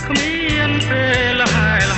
គ្មានពេលលហើយ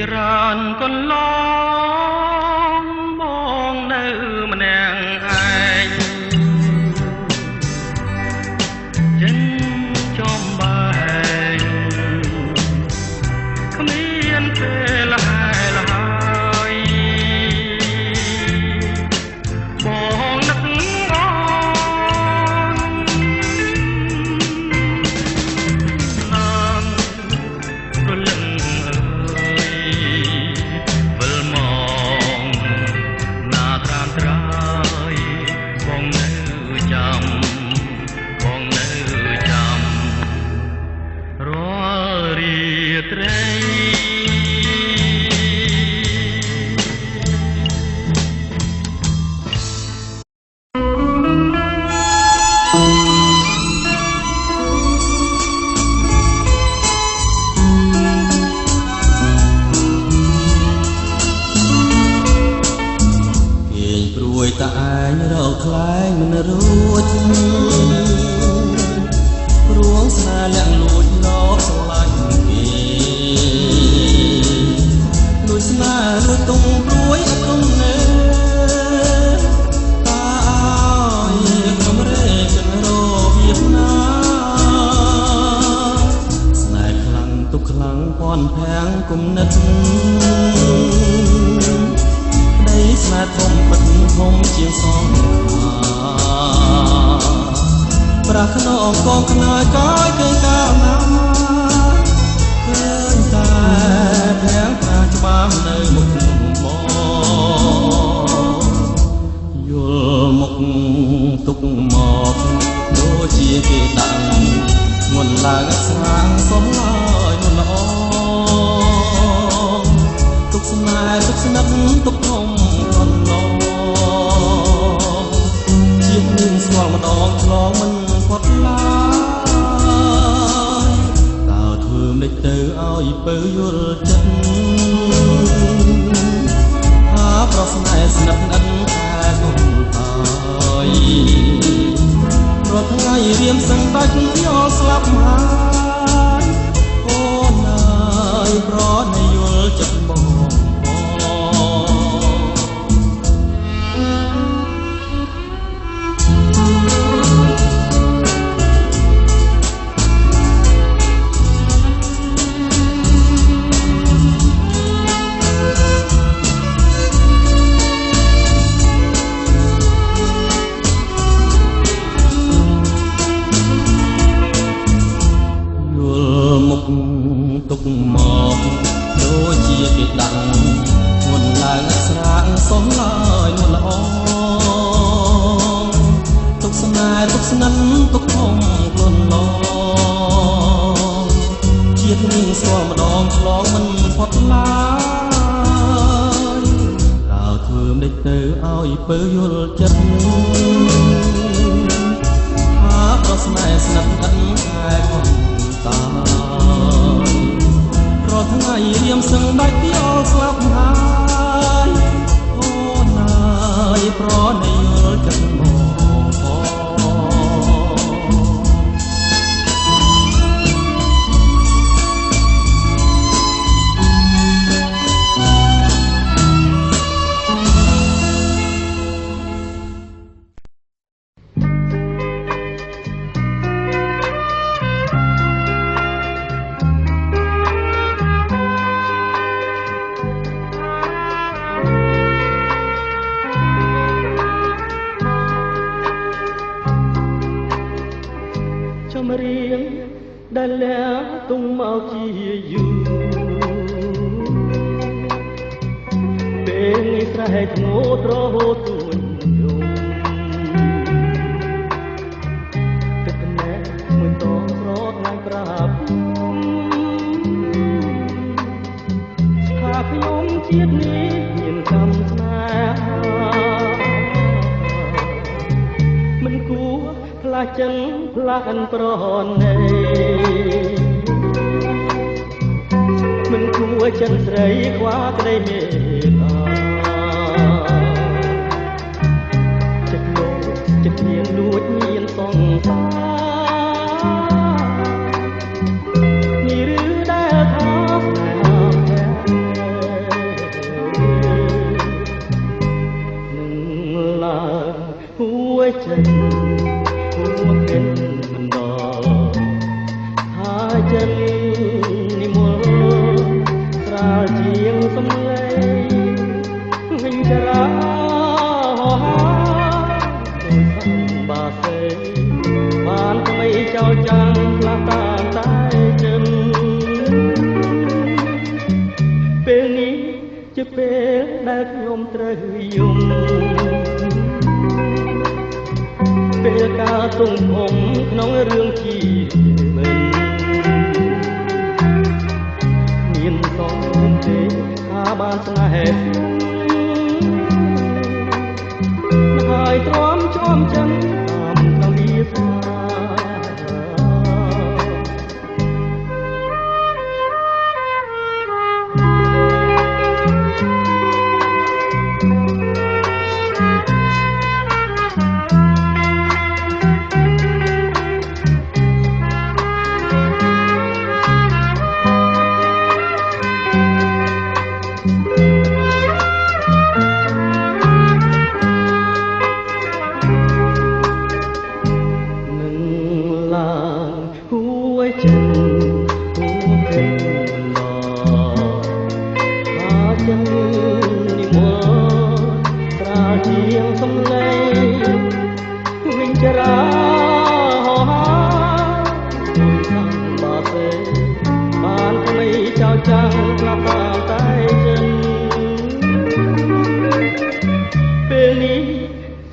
ច្រើនកន្លងបងនៅម្នាក់ឯងចិនចំបែងគ្មានពេលហើយបងនឹកអូនណាំរលឹងតែឯងរកខ្លែងមិនរួចព្រួងស្នេហ៍លាក់លួចលោកស្រឡាញ់គេលួចស្នេហ៍លួចទុំព្រួយអត់ទុំណែតាអើយកំរេចរវាបណាស្នេហ៍ខ្លាំងទុកខ្លាំងពាន់ភាំងគុំនិតស្នេហ៍ធំបិទធំជាងសងប្រាថ្នាអង្គងខ្នើយកាយគេកាលណាឃើញតែភាំងប្រាច្បាស់នៅមុខមកយល់មុខទុកមកដូចជាគេដាក់មុនឡើងស្រាងសំឡើយមុនល្អទុកស្នេហ៍ទុកស្និទ្ធទុកធំស្គាល់ម្ដងឆ្លងមិនផុតឡើយតើធ្វើមិនទៅឲ្យពើយល់ចិត្តថាប្រស្នេហ៍ស្និទ្ធស្និទ្ធតែកុំហើយរាល់ថ្ងៃរៀមសឹងដាច់យកស្លាប់ហើយអូនអើយប្រណយល់ចិត្តបងទុកមកដូចជាគេដាក់មុនឡើងស្រាងសំឡើយមុនល្អទុកស្នេហ៍ទុកស្និទ្ធទុកធំខ្លួនឡងជាតិនេះស្គាល់ម្ដងឆ្លងមិនផុតឡើយតើធ្វើមិនទៅឲ្យពើយល់ចិត្តថាប្រស្នេហ៍ស្និទ្ធស្និទ្ធតែកុំតារាល់ថ្ងៃរៀមសឹងដាច់ពីអល់ស្លាប់ហើយអូនអើយប្រណយល់ចិត្តមកដែលលាទុំមកជាយូរពេលស្រែកងោត្រហូតទួញយំទឹកណែមួយតងរត់ឡើងប្រាប់ថាខ្ញុំជាតិនេះមានកម្មស្នេហាមិនគួរផ្លាស់ចិនផ្លាស់អិនប្រណីមិនគួរចិនស្រីខ្វះក្តីមេត្តាចិត្តលោកចិត្តមានលួចមានសងសារនេះឬដែលថាស្នេហា ជាពេលដែលខ្ញុំត្រូវយំពេលការទុំធំក្នុងរឿងជីវិតមានសំទេថាបានស្នេហ៍ហើយទ្រាំជាប់ចឹងតាមកាវីស្មា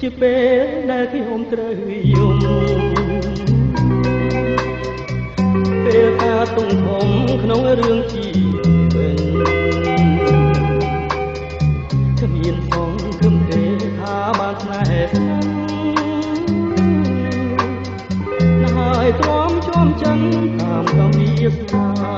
ជាពេលដែលខ្ញុំត្រូវយំពេលការទុំធំក្នុងរឿងជីវិតគ្មានសងគំទេថាបានស្នេហ៍ស្នឹងហើយទ្រាំជាប់ចឹងតាមកាវីស្មា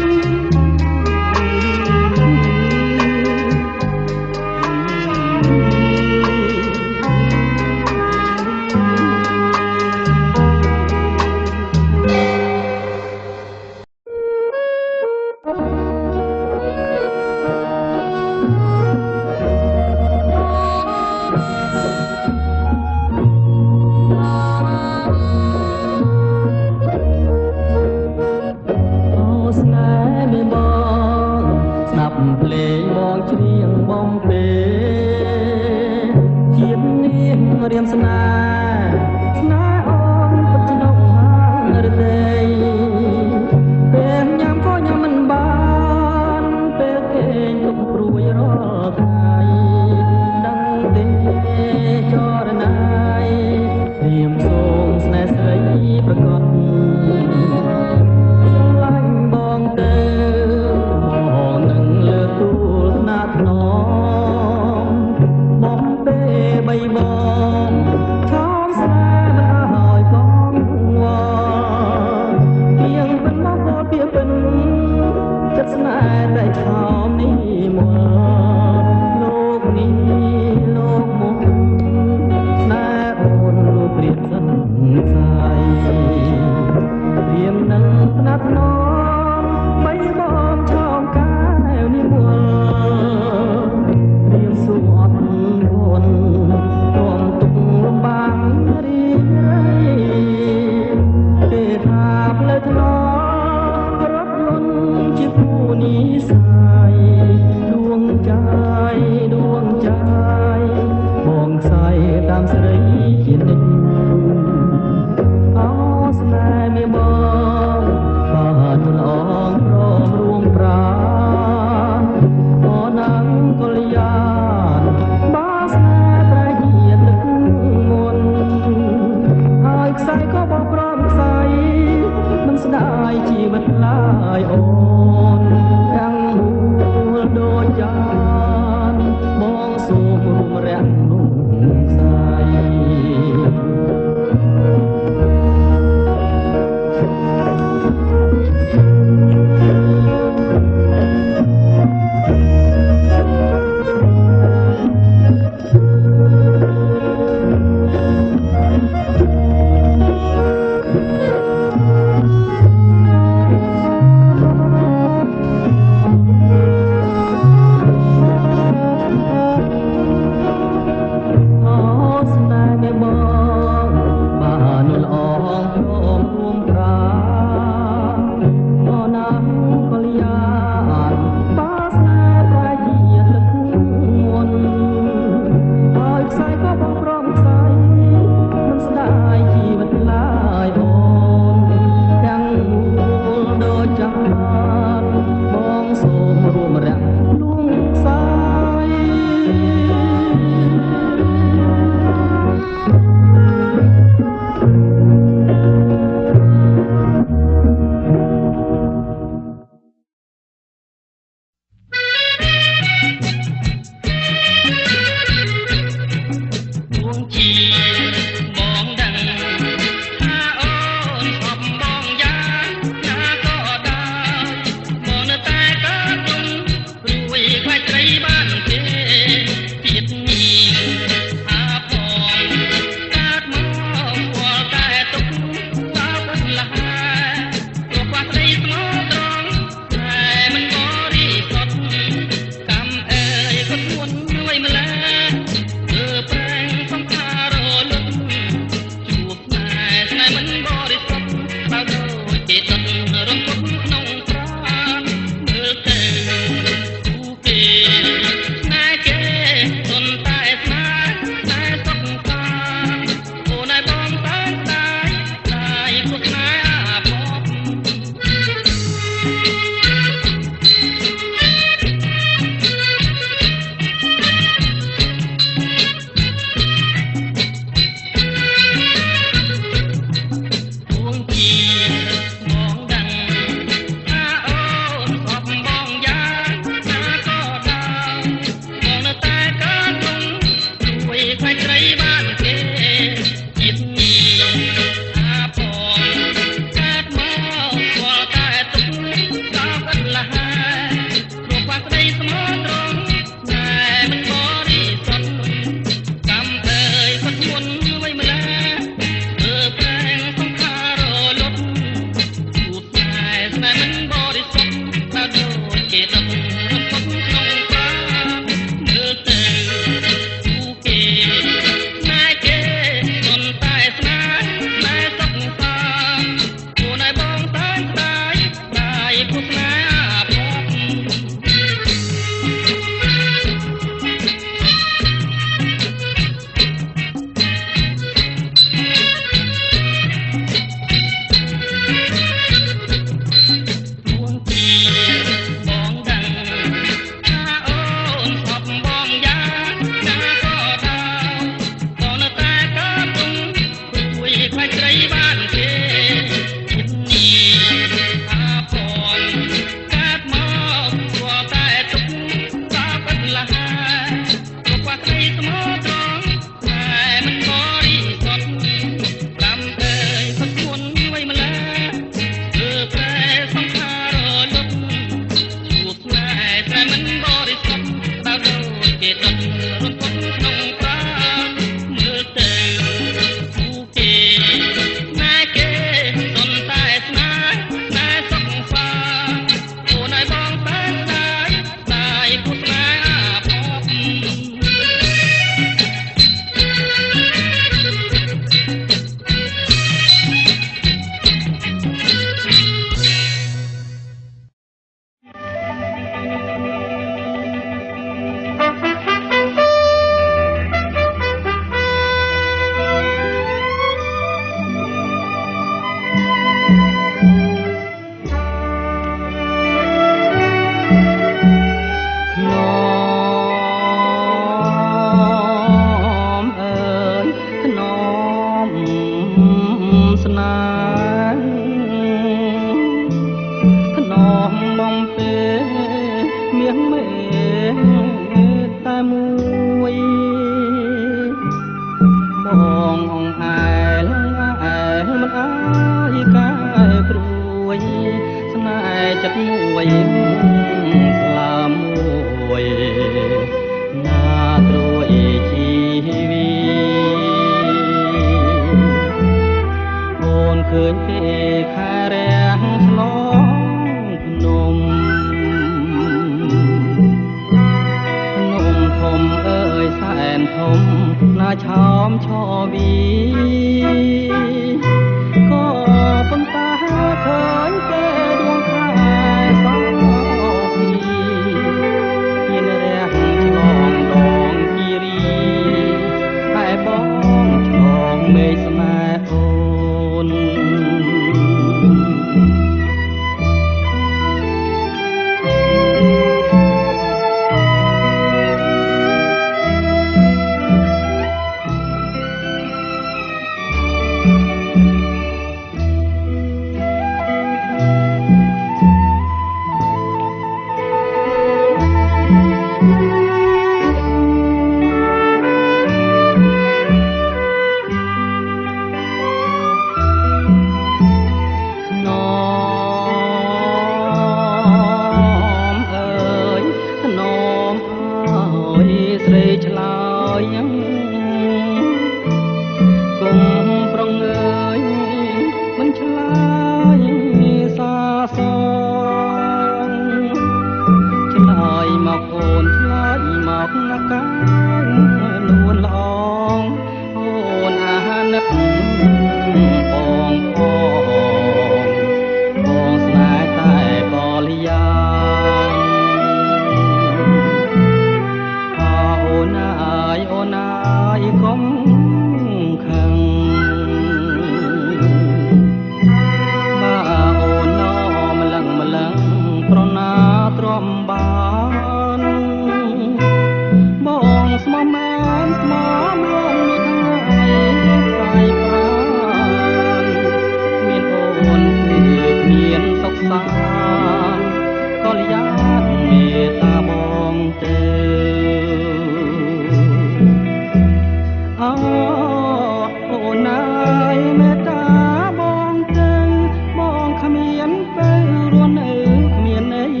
នទៅរស់នៅគ្មានន័យ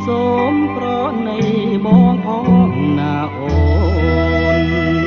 សូមប្រណីបងផងណាអូន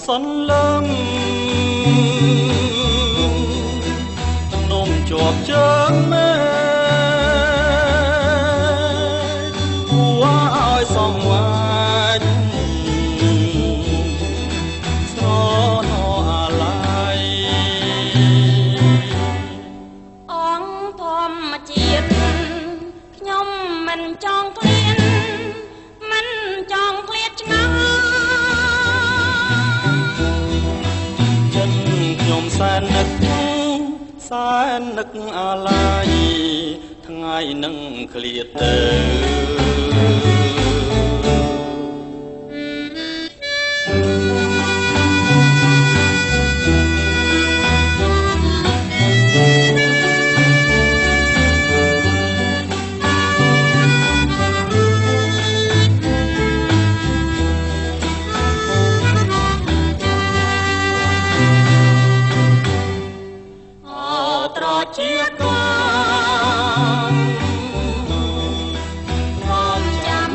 សន្លឹងនំជាប់ជើងមេគួរឲ្យសងវាច់ស្រណោអាឡ័យអង្គធម្មជាតិខ្ញុំមិនចង់ក្លៀនមិន សែននឹកអាឡ័យថ្ងៃនឹងឃ្លាតទៅជាកងងំចាំ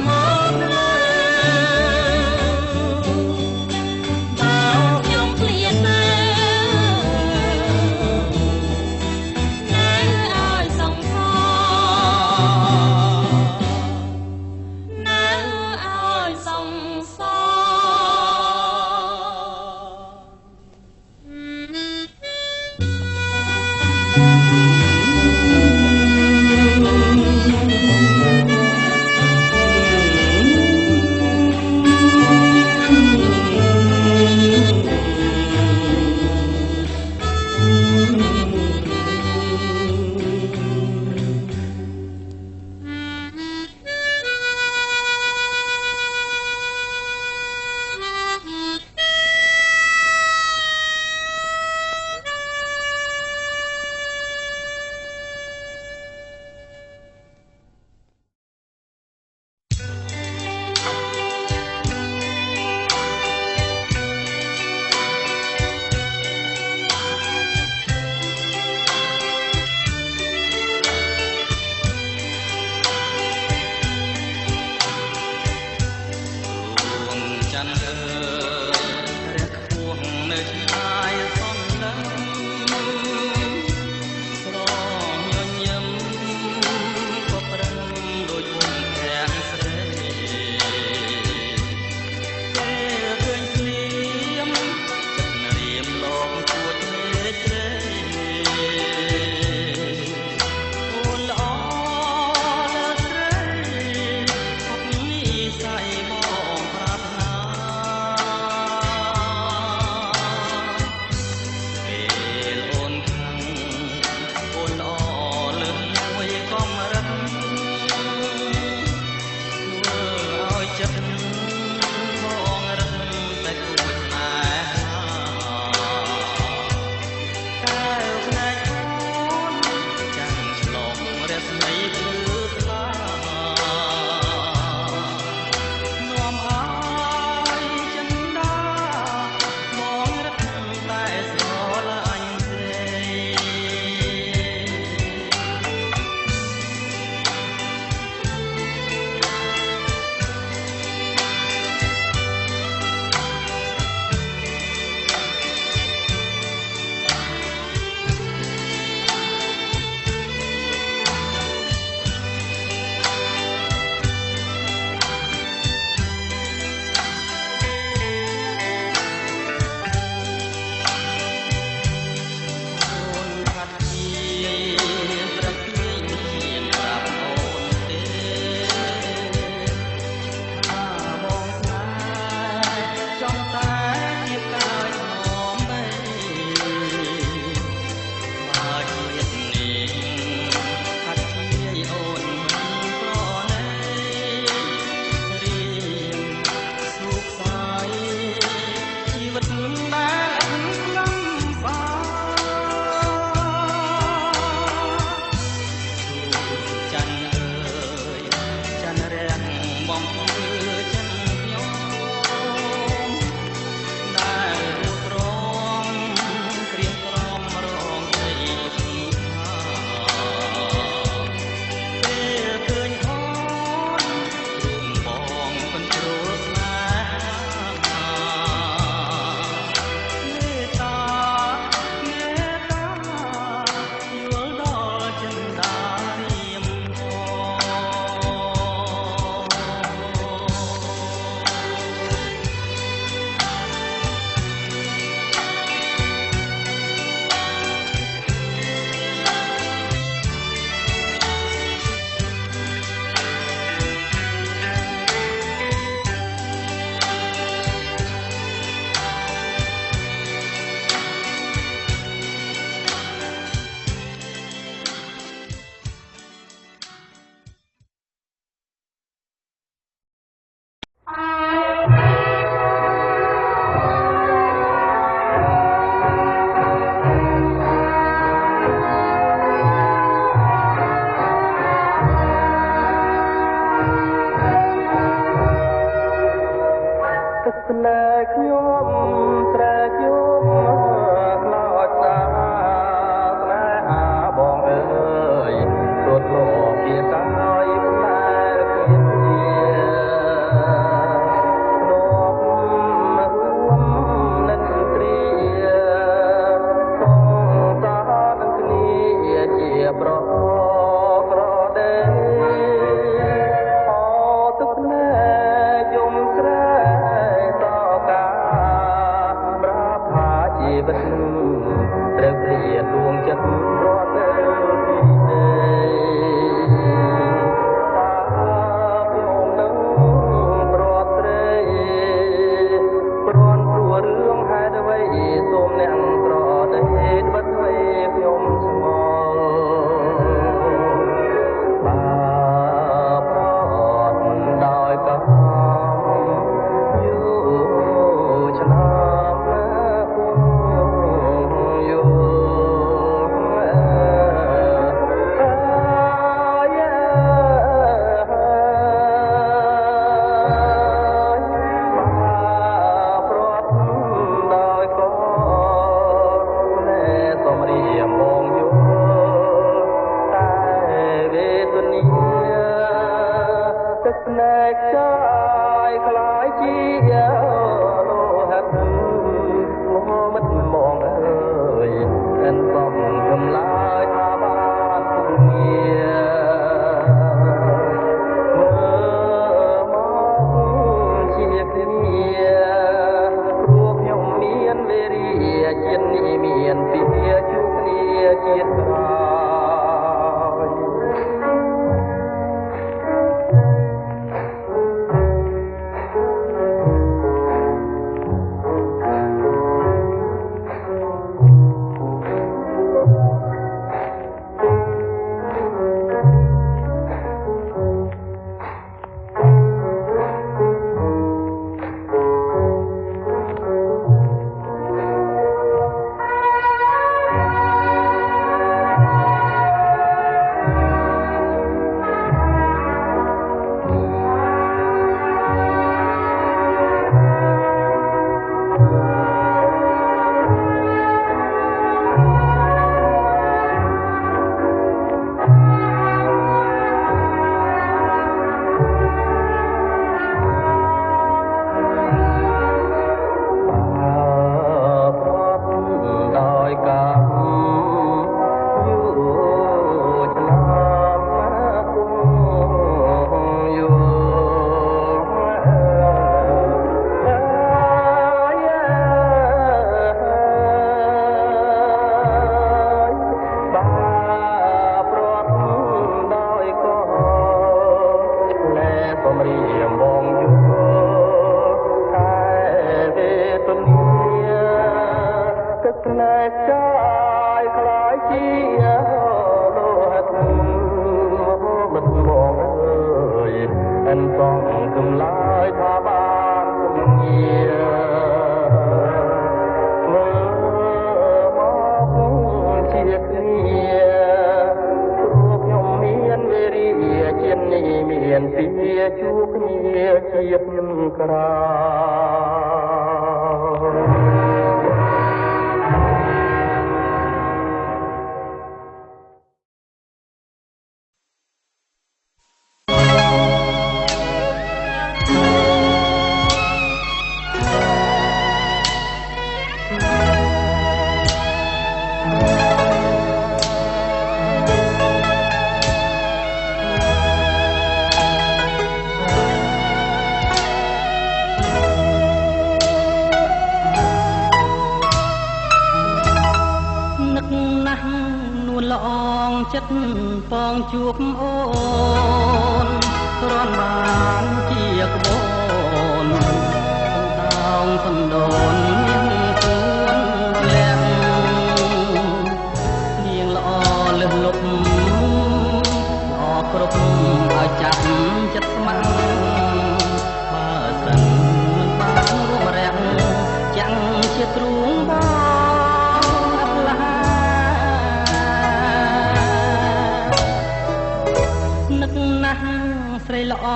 ស្រីល្អ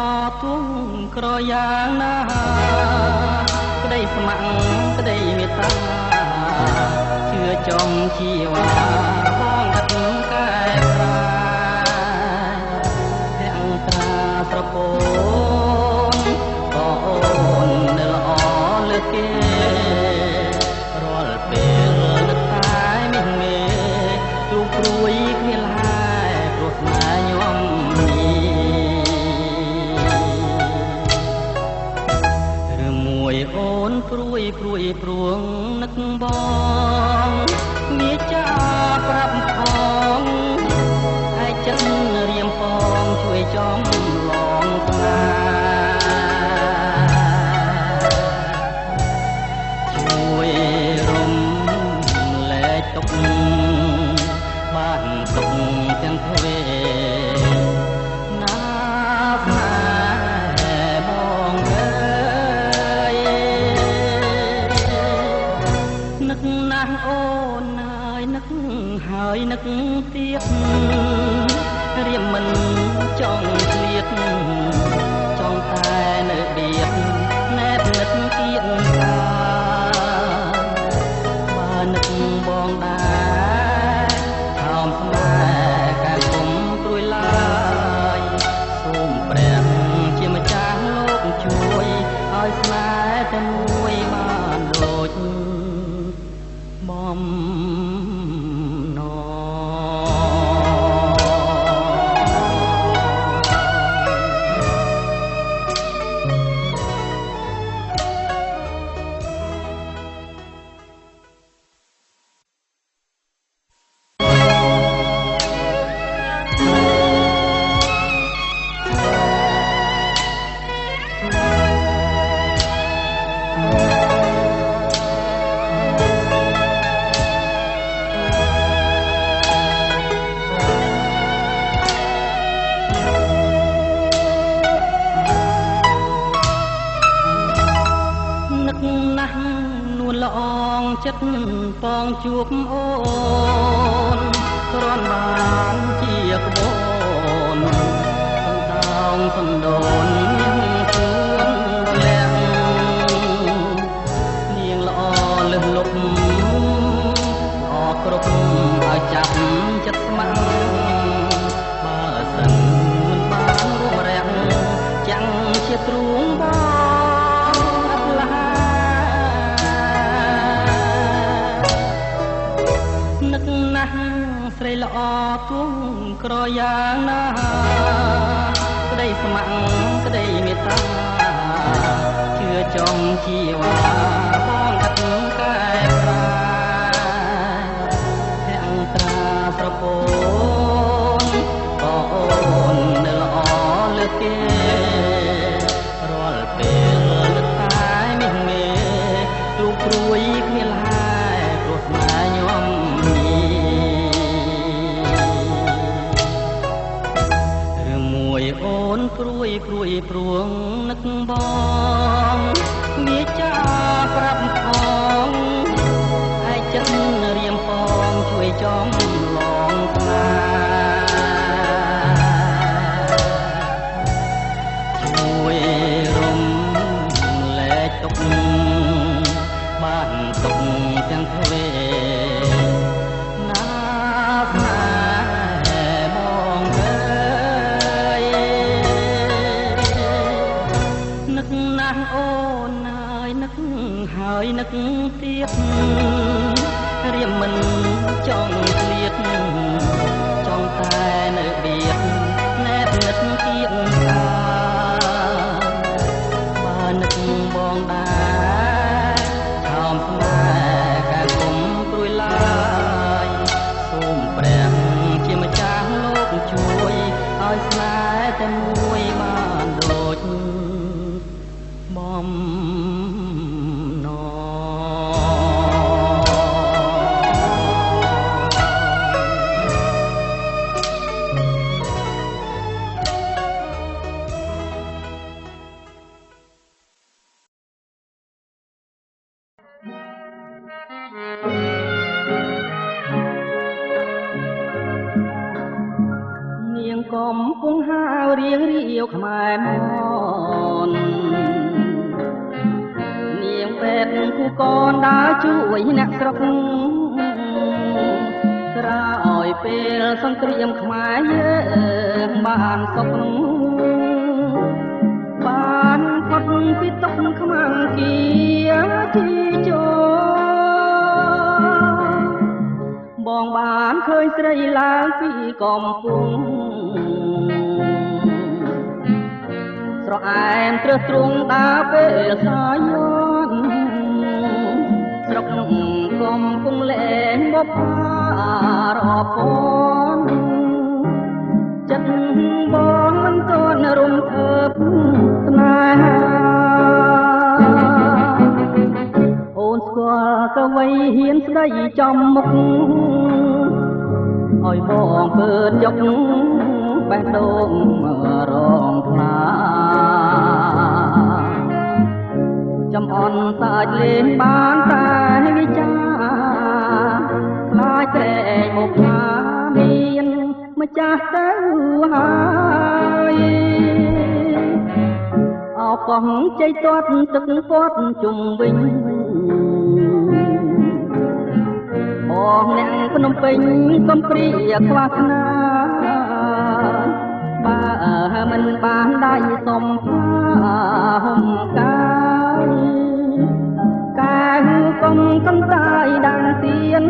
ទុំក្រយ៉ាងណាក្ ស្ម័គ្រក្តីមេត្តាជឿចំជីវ៉ាបងដឹកកែប្រែទាំងត្រាស្រពោនក៏អូននៅល្អលើកគេរាល់ពេលនឹកតែមានមេទូព្រួយគ្មានលែព្រោះស្នេហ៍ញោមឬមួយអូនព្រួយព្រួងនឹកបងវាចាប្រាប់ផងឯចិត្តរៀមផងជួយចំឡងស្នេហ៍ជួយរំលែកទុកបានទុកទាំងទ្វេណាស្នេហ៍បងអើយនឹកណាស់អូនហើយនឹកហើយនឹកទៀតរៀមមិនចង់ឃ្លាតចង់តែនៅបៀបណែបនឹកទៀតថាបើនឹកបងដែរថោមស្នេហ៍ការគុំព្រួយឡើយសូមព្រះជាម្ចាស់លោកជួយឲ្យស្នេហ៍តែមួយបានដូចបំណងចិត្តបងជួបអូនគ្រាន់បានជាក្បូនសន្តោងសណ្ដូនមានខ្លួនលាក់នាងល្អលឹះលប់អរគ្រប់ឲ្យចាប់ចិត្តស្ម័គ្របើសិនមិនបានរួមរាំងចាំងជាទ្រូងបងស្រីល្អគង់ក្រយ៉ាងណាក្តីស្ម័គ្រក្តីមេត្តាជឿចំជីវ៉ាបងដឹកកែប្រែទាំងត្រាស្រពោនក៏អូននៅល្អលើកគេរាល់ពេលនឹកតែមានមេទូព្រួយគ្មានលែព្រោះស្នេហ៍ញោមអូនព្រួយព្រួងនឹកបងវាចាប្រាប់ផងឯចិត្តរៀមផងជួយចំឡងស្នេហ៍ជួយរំលែកទុកបានទុកទាំងទ្វេហើយនឹកទៀតរៀមមិនចង់ឃ្លាតចង់តែនៅបៀបណែបនឹកទៀតថាបើនឹកបងដែរថោមស្នេហ៍ការគុំព្រួយឡើយសូមព្រះជាម្ចាស់លោកជួយឲ្យស្នេហ៍តែមួយបានដូចបំកំពុងហាវរៀងរាវខ្មែរមននាងពេល កូនដើរជួយអ្នកស្រុកក្រោយពេលសង្គ្រាមខ្មែរយើងបានសុខបានផុតពីទុក្ខខ្មាំងគៀទីជោបងបានឃើញស្រីឡើងពីកំពុងស្រអែមត្រឹសទ្រង់ដើរពេលសាយន់ស្រុកកំពុងលែងបបរាប់ពនចិត្តបងមិនទាន់រំភើបស្នេហាអូនស្គាល់ទៅវ័យហ៊ានស្ដីចំមុខឲ្យបងពើចុកបេះដូងរងថ្លាចំអន់សាច់លេងបានតែវិចាខ្លាចតែមកថាមានម្ចាស់ទៅហើយអោកងជ័យទាត់ទឹកពាត់ជុំវិញបងអ្នកភ្នំពេញកំព្រាខ្វះខ្នាបើមិនបានដៃសំផាហុំកាយកែកុំកំតាយដាំងទៀន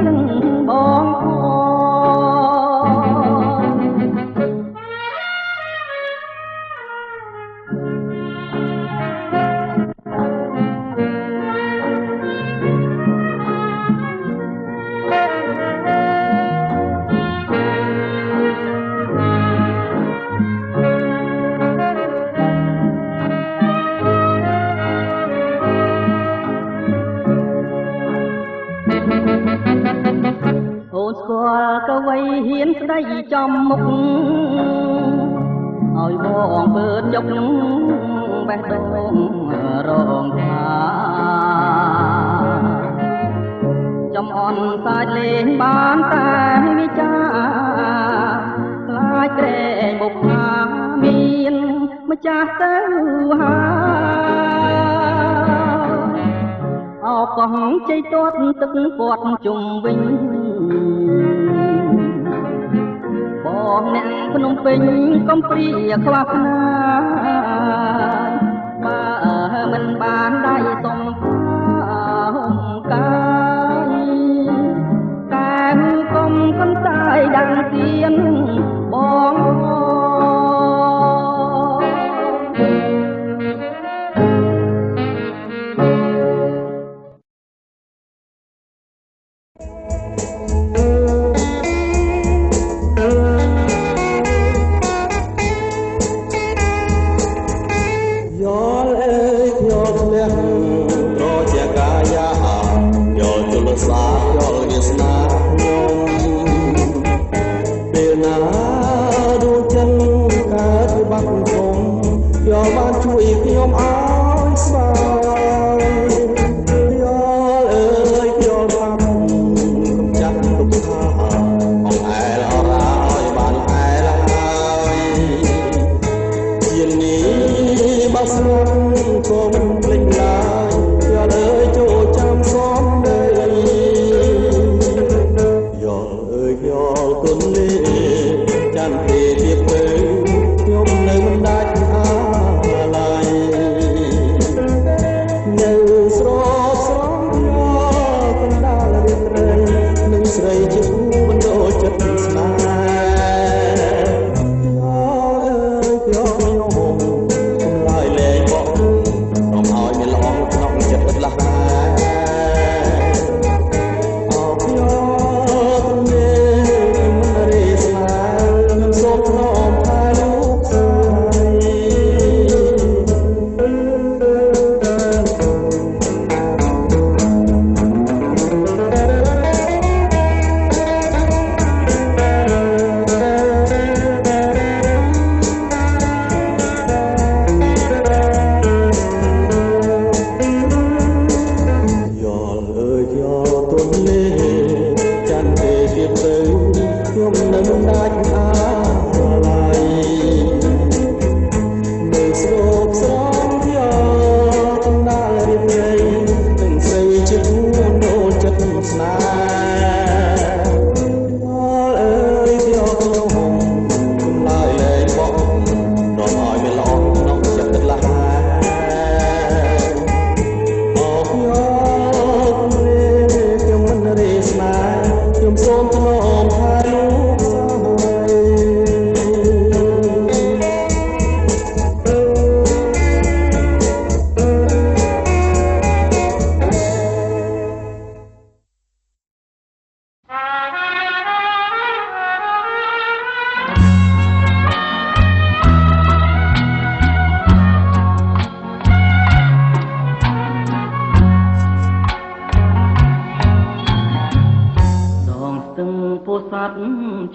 បងអូស្គាល់ទៅវ័យហ៊ានស្ដីចំមុខឲ្យបងពើចុកបេះដូងរងថ្លាចំអន់សាច់លេងបានតែវិចាខ្លាចក្រែងបុកថាមានម្ចាស់ទៅហើយអោកងជ័យទាត់ទឹកពាត់ជុំវិញបងអ្នកភ្នំពេញកំព្រាខ្វះខ្នាបើមិនបានដៃសំផាហុំកាយកែកុំកំតាយដាំងទៀនបងអ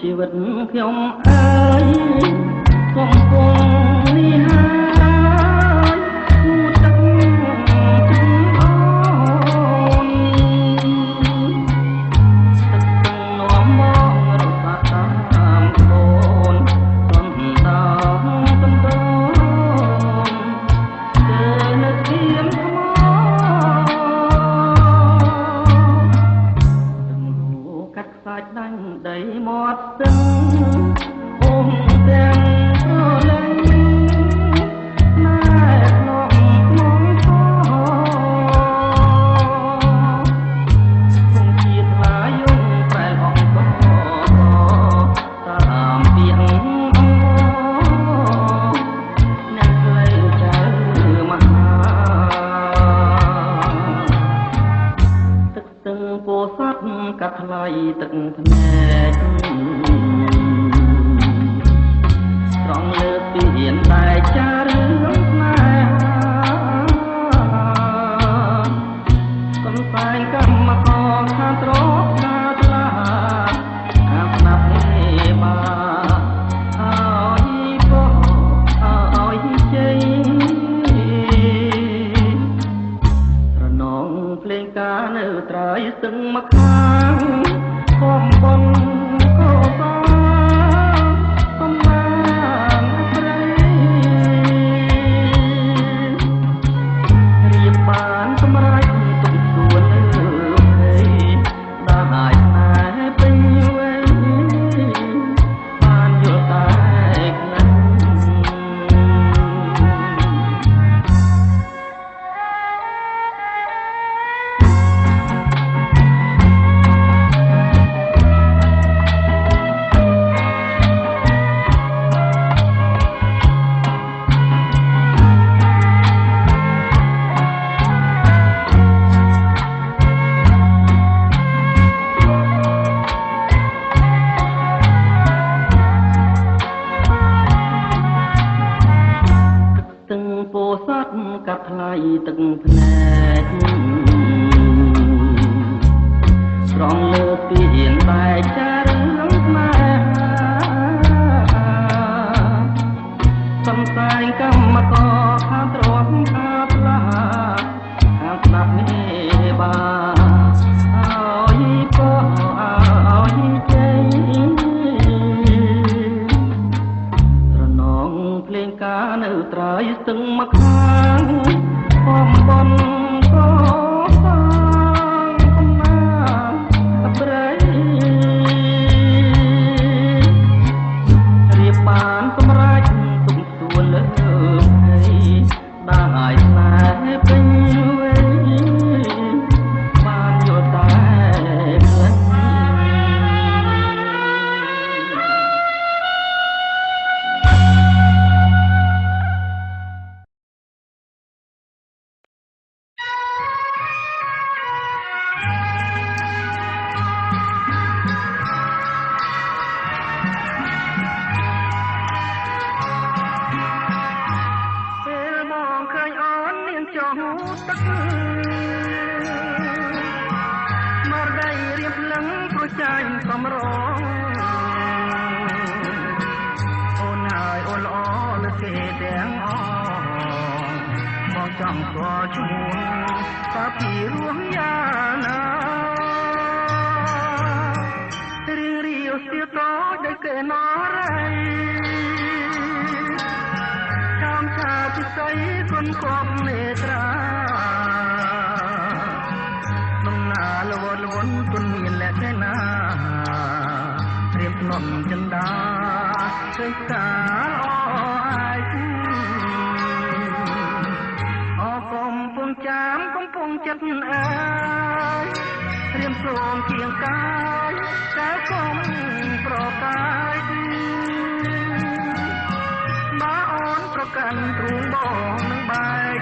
ជីវិតខ្ញុំអើយកំពុងនេះហើយគួរទឹកអូនទឹកនាំមករសាតាមកូនសំដោសំដោគឺនៅទៀមថ្មកាត់ខ្សាច់ដាច់ដីមាត់ស្ទឹងអូនទាំងប្រឡែងណែក្នុងក្នុងខគង់ជាថ្លាយងប្រែអង្គតាមពីងអ្នកស្លេចៅមហាទឹកស្ទឹងពោធិ៍សាត់កាត់ថ្លៃទឹកភ្នែកត្រង់លើពីហ៊ានតែចារឿងស្នេហាកំសាយកម្មករខាងត្រកខាថ្លាខាងស្ដាប់នេះបាទអើយក៏អើយជ័យត្រនងភ្លេងការនៅត្រើយស្ទឹងមកខាងកំបុនក៏សំណាងព្រៃរៀបបានសម្រេចទុកសួនលើព្រៃដែលស្នេហ៍ពេញវ័យបានយល់តែខ្លាំងពោធិ៍សាត់កាត់ថ្លៃទឹកភ្នែកស្រង់លើពីហ៊ានតែចារឿងស្នេហាសំសាយកម្មករខាងត្រកខាងថ្លាខាងស្ដាប់នេះបាទអើយក៏អើយជ័យត្រនងភ្លេងការនៅត្រើយស្ទឹងមកខាងកំបុនក៏សាងកំណាងព្រៃរៀបបានសម្រេចទុកសួនលើព្រៃដែលស្នេហ៍ពេញវ័យបានយល់តែខ្លាំងទឹកមកដៃរៀបលឹងប្រចាញ់សំរងអូនហើយអូនល្អលើគេទាំងអងបងចង់ស្គាល់ឈ្មោះតាពីរស់យ៉ាងណារៀងរាវស្ទើរតដូចគេណរ៉ៃតាមឆាពិសីគុនគប់នេត្រាលវលវនគុនមានលក្ខណៈរៀបនំចិន្តាឃើញការអាយអកំពុងចាំកំពុងចិត្តអើយរៀបសូមជាងកាយកាកុំប្រកាយបើអូនប្រកាន់ទ្រូងបងនឹងបែក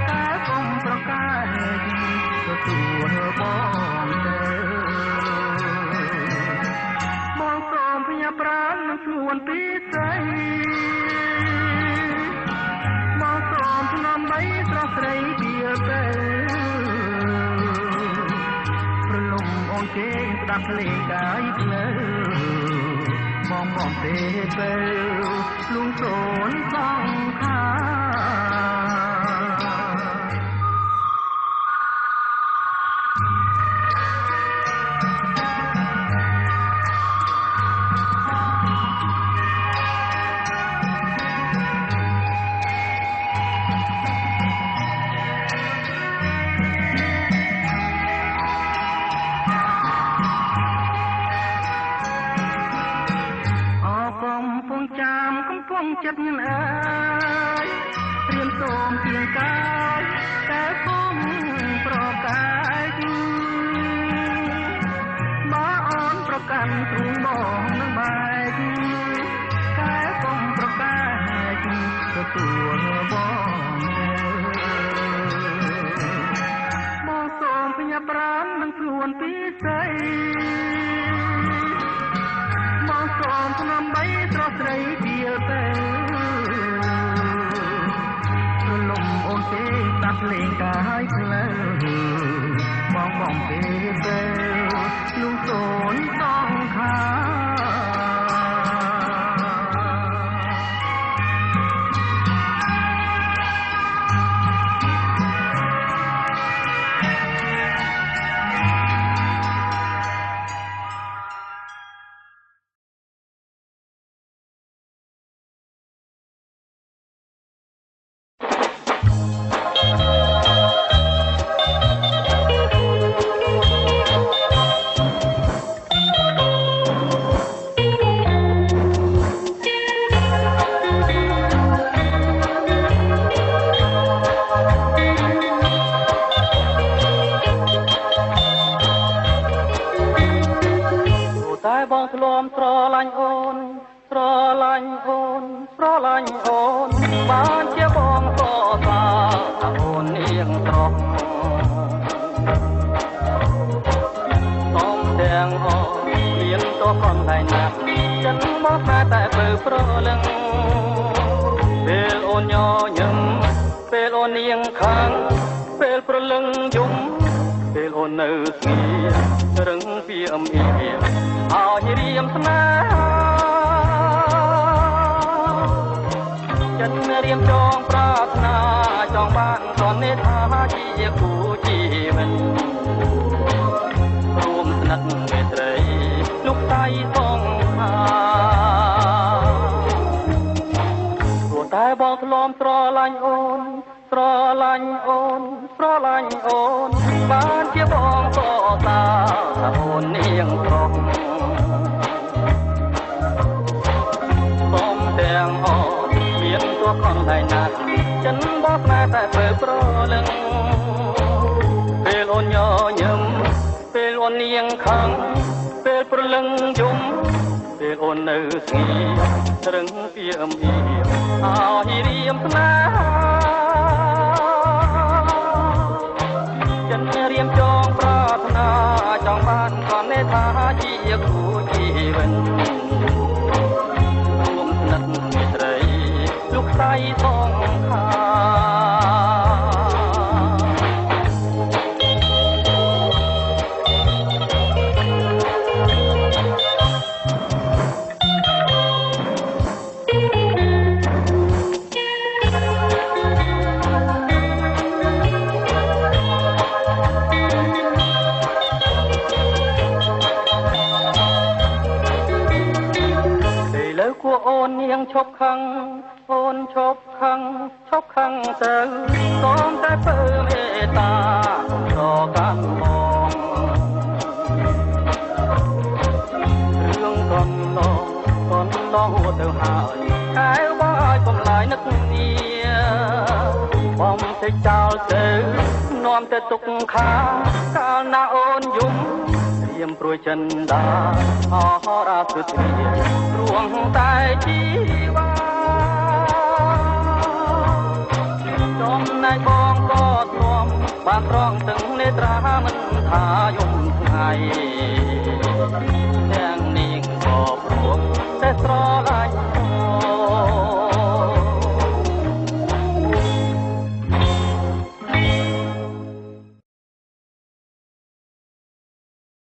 កាកុំប្រកាយទទួលបងទៅបងសូមផ្ញើប្រាណនឹងស្ងួនពីស្រីបងសូមឆ្នាំបីស្រស់ស្រីជាទៅប្រលំអូន គេស្ដាប់លេងកាយភ្លើបងបងទេទៅលួងសូនសងខាចិត្តញអើយព្រាមសូមជាងកាយតែគុំប្រកាយបើអូនប្រកាន់ទ្រូងបងនឹងបែកតែគុំប្រកាយទទួលបងសូមផ្ញើប្រាណនឹងខ្លួនពីស្រីបងសូមឆ្នាំបីស្រស់ស្រីជាទៅលំអូនទេស្ដាប់លេងកាយភ្លើបងបងទេទៅលួងសូនសងខាបានជាបងសរសើរអូននាងត្រង់សូមទាំងអរមានទោះផងដែរណាស់ចិនមកតែពើប្រលឹងពេលអូនញញឹមពេលអូននាងខាងពេលប្រលឹងយំពេលអូននៅស្ងៀមរឹងពីអមអៀមឲ្យរៀមស្នេហាចិត្តរៀមចងប្រាថ្នាចង់បានសន្និដ្ឋានជាគូជីវិតរួមស្និទ្ធមេត្រីលោកស្រីសងខាព្រោះតែបងធ្លាប់ស្រឡាញ់អូនស្រឡាញ់អូនស្រឡាញ់អូនបានជាបងសរសើរអូននាងប្រុសសូមទាំងអរមានទោះខំដែរណាស់ចិនបោះតែពើប្រលឹងពេលអូនញញឹមពេលអូននាងខឹងពេលប្រលឹងយំពេលអូននៅស្ងៀមរឹងពីអមអៀមឲ្យរៀមស្នេហាចិនរៀមចងប្រាថ្នាចង់បានសន្និដ្ឋានជាគូជីវិតរួមស្និទ្ធមេត្រីលោកស្រីសងខាអូននាងឈប់ខឹងអូនឈប់ខឹងទៅសូមតែពើមេត្តារកាន់បងរឿងកុំឡងហួទៅហើយកែវបងឲ្យបំឡាយនឹកនីបំតិចចោលទៅនាំតែទុកខាកាលណាអូនយំរៀមព្រួយចិនដាអហរាសុទ្រារួងតែជីវ៉ាចំណែកបងក៏ទ្រាំបានត្រង់ទាំងនេត្រាមិនថាយំថ្ងៃទាំងនាងក៏ព្រមតែស្រ